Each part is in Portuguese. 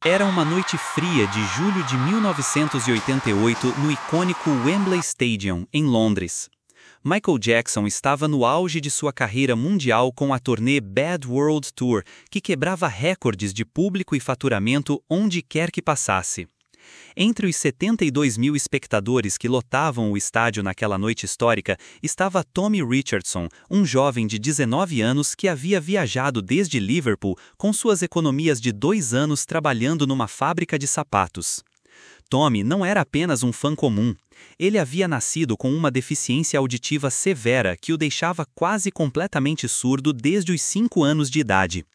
Era uma noite fria de julho de 1988 no icônico Wembley Stadium, em Londres. Michael Jackson estava no auge de sua carreira mundial com a turnê Bad World Tour, que quebrava recordes de público e faturamento onde quer que passasse. Entre os 72 mil espectadores que lotavam o estádio naquela noite histórica, estava Tommy Richardson, um jovem de 19 anos que havia viajado desde Liverpool com suas economias de 2 anos trabalhando numa fábrica de sapatos. Tommy não era apenas um fã comum. Ele havia nascido com uma deficiência auditiva severa que o deixava quase completamente surdo desde os 5 anos de idade.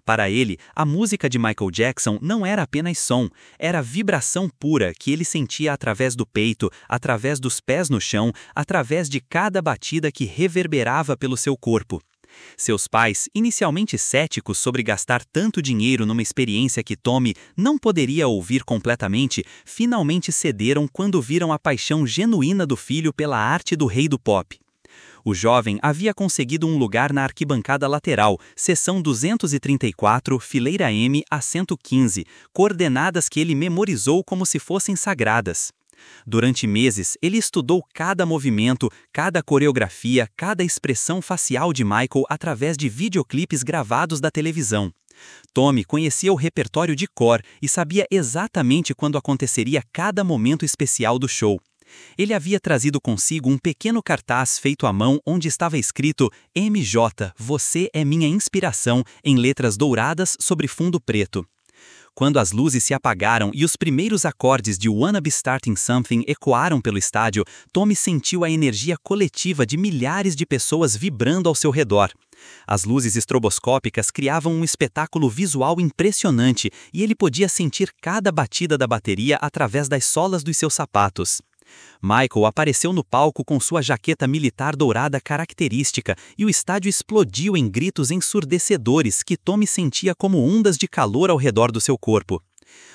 Para ele, a música de Michael Jackson não era apenas som, era vibração pura que ele sentia através do peito, através dos pés no chão, através de cada batida que reverberava pelo seu corpo. Seus pais, inicialmente céticos sobre gastar tanto dinheiro numa experiência que Tommy não poderia ouvir completamente, finalmente cederam quando viram a paixão genuína do filho pela arte do rei do pop. O jovem havia conseguido um lugar na arquibancada lateral, seção 234, fileira M, assento 15, coordenadas que ele memorizou como se fossem sagradas. Durante meses, ele estudou cada movimento, cada coreografia, cada expressão facial de Michael através de videoclipes gravados da televisão. Tommy conhecia o repertório de cor e sabia exatamente quando aconteceria cada momento especial do show. Ele havia trazido consigo um pequeno cartaz feito à mão onde estava escrito MJ, você é minha inspiração, em letras douradas sobre fundo preto. Quando as luzes se apagaram e os primeiros acordes de Wanna Be Starting Something ecoaram pelo estádio, Tommy sentiu a energia coletiva de milhares de pessoas vibrando ao seu redor. As luzes estroboscópicas criavam um espetáculo visual impressionante e ele podia sentir cada batida da bateria através das solas dos seus sapatos. Michael apareceu no palco com sua jaqueta militar dourada característica e o estádio explodiu em gritos ensurdecedores que Tommy sentia como ondas de calor ao redor do seu corpo.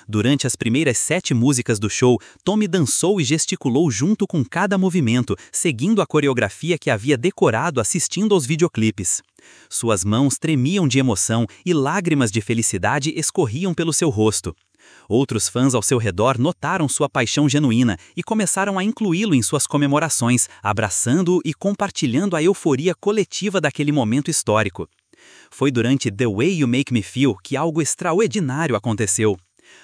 Durante as primeiras 7 músicas do show, Tommy dançou e gesticulou junto com cada movimento, seguindo a coreografia que havia decorado assistindo aos videoclipes. Suas mãos tremiam de emoção e lágrimas de felicidade escorriam pelo seu rosto. Outros fãs ao seu redor notaram sua paixão genuína e começaram a incluí-lo em suas comemorações, abraçando-o e compartilhando a euforia coletiva daquele momento histórico. Foi durante The Way You Make Me Feel que algo extraordinário aconteceu.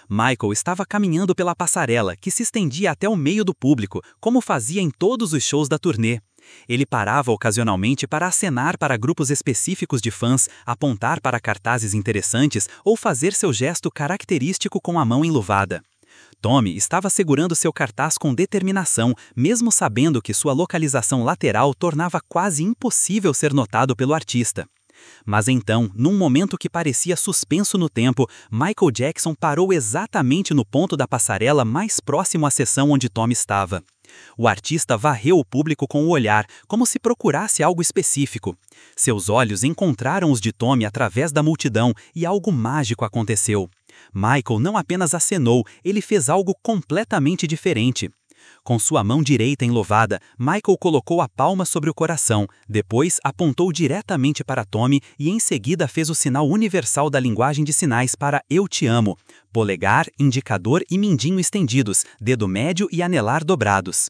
Michael estava caminhando pela passarela, que se estendia até o meio do público, como fazia em todos os shows da turnê. Ele parava ocasionalmente para acenar para grupos específicos de fãs, apontar para cartazes interessantes ou fazer seu gesto característico com a mão enluvada. Tommy estava segurando seu cartaz com determinação, mesmo sabendo que sua localização lateral tornava quase impossível ser notado pelo artista. Mas então, num momento que parecia suspenso no tempo, Michael Jackson parou exatamente no ponto da passarela mais próximo à seção onde Tommy estava. O artista varreu o público com o olhar, como se procurasse algo específico. Seus olhos encontraram os de Tommy através da multidão e algo mágico aconteceu. Michael não apenas acenou, ele fez algo completamente diferente. Com sua mão direita enluvada, Michael colocou a palma sobre o coração, depois apontou diretamente para Tommy e em seguida fez o sinal universal da linguagem de sinais para Eu Te Amo, polegar, indicador e mindinho estendidos, dedo médio e anelar dobrados.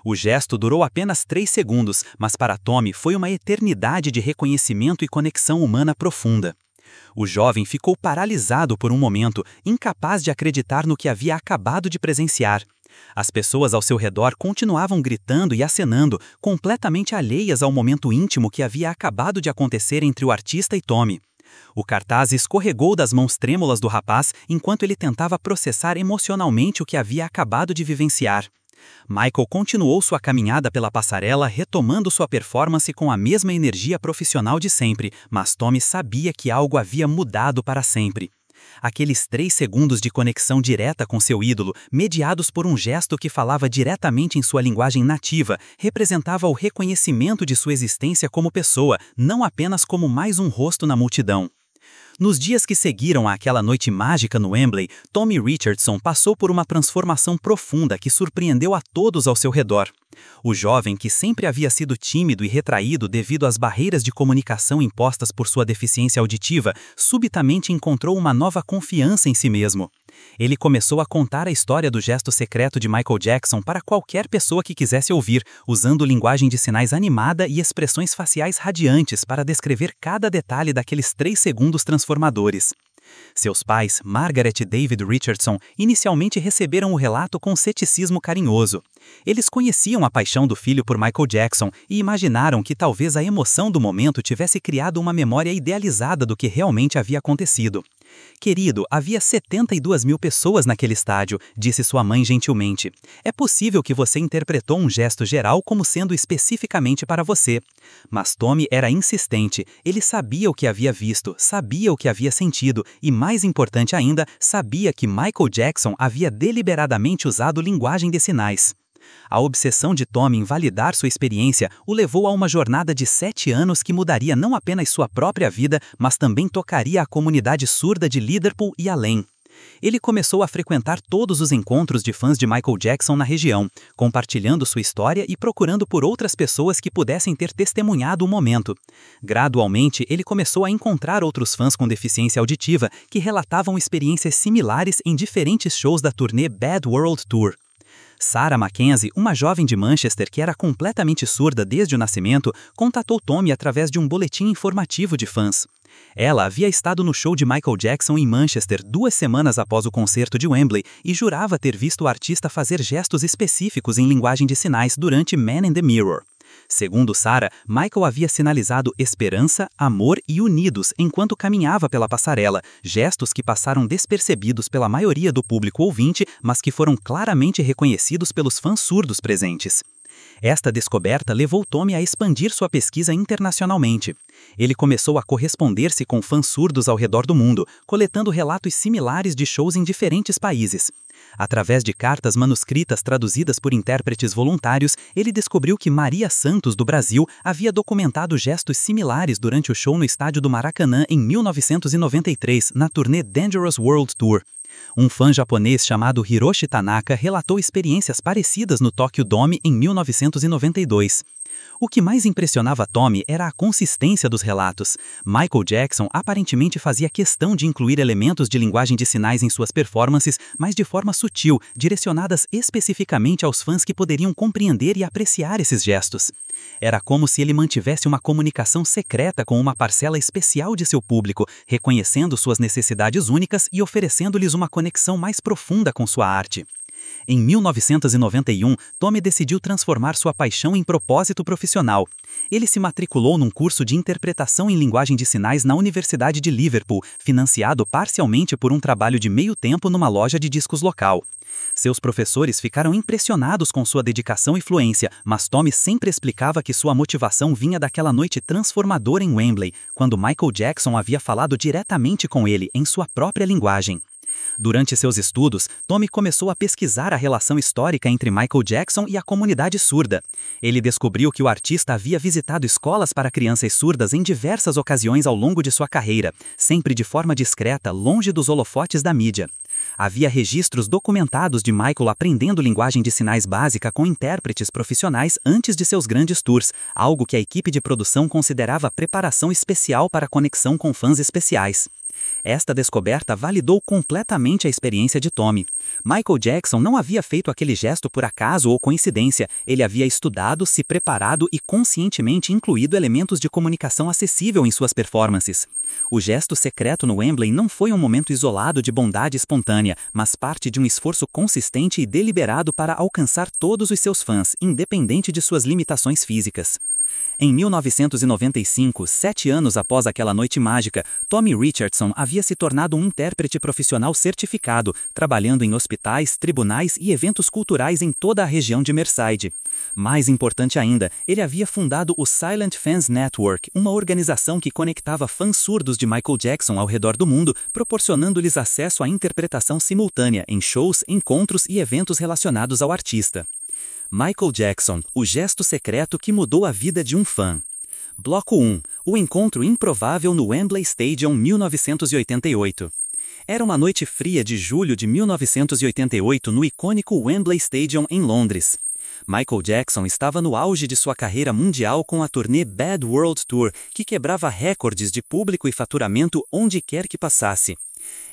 O gesto durou apenas 3 segundos, mas para Tommy foi uma eternidade de reconhecimento e conexão humana profunda. O jovem ficou paralisado por um momento, incapaz de acreditar no que havia acabado de presenciar. As pessoas ao seu redor continuavam gritando e acenando, completamente alheias ao momento íntimo que havia acabado de acontecer entre o artista e Tommy. O cartaz escorregou das mãos trêmulas do rapaz enquanto ele tentava processar emocionalmente o que havia acabado de vivenciar. Michael continuou sua caminhada pela passarela, retomando sua performance com a mesma energia profissional de sempre, mas Tommy sabia que algo havia mudado para sempre. Aqueles 3 segundos de conexão direta com seu ídolo, mediados por um gesto que falava diretamente em sua linguagem nativa, representava o reconhecimento de sua existência como pessoa, não apenas como mais um rosto na multidão. Nos dias que seguiram àquela noite mágica no Wembley, Tommy Richardson passou por uma transformação profunda que surpreendeu a todos ao seu redor. O jovem, que sempre havia sido tímido e retraído devido às barreiras de comunicação impostas por sua deficiência auditiva, subitamente encontrou uma nova confiança em si mesmo. Ele começou a contar a história do gesto secreto de Michael Jackson para qualquer pessoa que quisesse ouvir, usando linguagem de sinais animada e expressões faciais radiantes para descrever cada detalhe daqueles 3 segundos transformadores. Seus pais, Margaret e David Richardson, inicialmente receberam o relato com ceticismo carinhoso. Eles conheciam a paixão do filho por Michael Jackson e imaginaram que talvez a emoção do momento tivesse criado uma memória idealizada do que realmente havia acontecido. Querido, havia 72 mil pessoas naquele estádio, disse sua mãe gentilmente. É possível que você interpretou um gesto geral como sendo especificamente para você. Mas Tommy era insistente. Ele sabia o que havia visto, sabia o que havia sentido e, mais importante ainda, sabia que Michael Jackson havia deliberadamente usado linguagem de sinais. A obsessão de Tommy em validar sua experiência o levou a uma jornada de 7 anos que mudaria não apenas sua própria vida, mas também tocaria a comunidade surda de Liverpool e além. Ele começou a frequentar todos os encontros de fãs de Michael Jackson na região, compartilhando sua história e procurando por outras pessoas que pudessem ter testemunhado o momento. Gradualmente, ele começou a encontrar outros fãs com deficiência auditiva que relatavam experiências similares em diferentes shows da turnê Bad World Tour. Sarah Mackenzie, uma jovem de Manchester que era completamente surda desde o nascimento, contatou Tommy através de um boletim informativo de fãs. Ela havia estado no show de Michael Jackson em Manchester 2 semanas após o concerto de Wembley e jurava ter visto o artista fazer gestos específicos em linguagem de sinais durante Man in the Mirror. Segundo Sarah, Michael havia sinalizado esperança, amor e unidos enquanto caminhava pela passarela, gestos que passaram despercebidos pela maioria do público ouvinte, mas que foram claramente reconhecidos pelos fãs surdos presentes. Esta descoberta levou Tommy a expandir sua pesquisa internacionalmente. Ele começou a corresponder-se com fãs surdos ao redor do mundo, coletando relatos similares de shows em diferentes países. Através de cartas manuscritas traduzidas por intérpretes voluntários, ele descobriu que Maria Santos, do Brasil, havia documentado gestos similares durante o show no estádio do Maracanã em 1993, na turnê Dangerous World Tour. Um fã japonês chamado Hiroshi Tanaka relatou experiências parecidas no Tokyo Dome em 1992. O que mais impressionava Tommy era a consistência dos relatos. Michael Jackson aparentemente fazia questão de incluir elementos de linguagem de sinais em suas performances, mas de forma sutil, direcionadas especificamente aos fãs que poderiam compreender e apreciar esses gestos. Era como se ele mantivesse uma comunicação secreta com uma parcela especial de seu público, reconhecendo suas necessidades únicas e oferecendo-lhes uma conexão mais profunda com sua arte. Em 1991, Tommy decidiu transformar sua paixão em propósito profissional. Ele se matriculou num curso de interpretação em linguagem de sinais na Universidade de Liverpool, financiado parcialmente por um trabalho de meio tempo numa loja de discos local. Seus professores ficaram impressionados com sua dedicação e fluência, mas Tommy sempre explicava que sua motivação vinha daquela noite transformadora em Wembley, quando Michael Jackson havia falado diretamente com ele em sua própria linguagem. Durante seus estudos, Tommy começou a pesquisar a relação histórica entre Michael Jackson e a comunidade surda. Ele descobriu que o artista havia visitado escolas para crianças surdas em diversas ocasiões ao longo de sua carreira, sempre de forma discreta, longe dos holofotes da mídia. Havia registros documentados de Michael aprendendo linguagem de sinais básica com intérpretes profissionais antes de seus grandes tours, algo que a equipe de produção considerava preparação especial para a conexão com fãs especiais. Esta descoberta validou completamente a experiência de Tommy. Michael Jackson não havia feito aquele gesto por acaso ou coincidência, ele havia estudado, se preparado e conscientemente incluído elementos de comunicação acessível em suas performances. O gesto secreto no Wembley não foi um momento isolado de bondade espontânea, mas parte de um esforço consistente e deliberado para alcançar todos os seus fãs, independente de suas limitações físicas. Em 1995, 7 anos após aquela noite mágica, Tommy Richardson havia se tornado um intérprete profissional certificado, trabalhando em hospitais, tribunais e eventos culturais em toda a região de Merseyside. Mais importante ainda, ele havia fundado o Silent Fans Network, uma organização que conectava fãs surdos de Michael Jackson ao redor do mundo, proporcionando-lhes acesso à interpretação simultânea em shows, encontros e eventos relacionados ao artista. Michael Jackson, o gesto secreto que mudou a vida de um fã. Bloco 1. O encontro improvável no Wembley Stadium 1988. Era uma noite fria de julho de 1988 no icônico Wembley Stadium em Londres. Michael Jackson estava no auge de sua carreira mundial com a turnê Bad World Tour, que quebrava recordes de público e faturamento onde quer que passasse.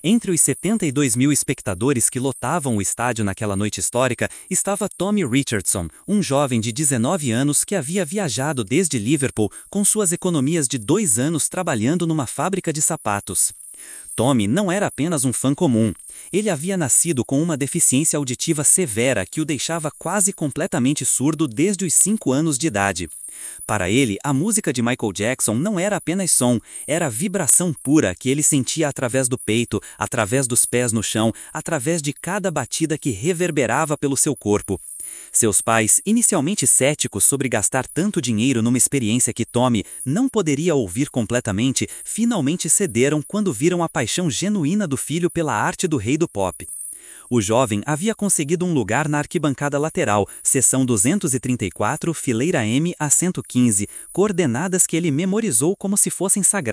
Entre os 72 mil espectadores que lotavam o estádio naquela noite histórica, estava Tommy Richardson, um jovem de 19 anos que havia viajado desde Liverpool com suas economias de 2 anos trabalhando numa fábrica de sapatos. Tommy não era apenas um fã comum. Ele havia nascido com uma deficiência auditiva severa que o deixava quase completamente surdo desde os 5 anos de idade. Para ele, a música de Michael Jackson não era apenas som, era vibração pura que ele sentia através do peito, através dos pés no chão, através de cada batida que reverberava pelo seu corpo. Seus pais, inicialmente céticos sobre gastar tanto dinheiro numa experiência que Tommy não poderia ouvir completamente, finalmente cederam quando viram a paixão genuína do filho pela arte do rei do pop. O jovem havia conseguido um lugar na arquibancada lateral, seção 234, fileira M a 115, coordenadas que ele memorizou como se fossem sagradas.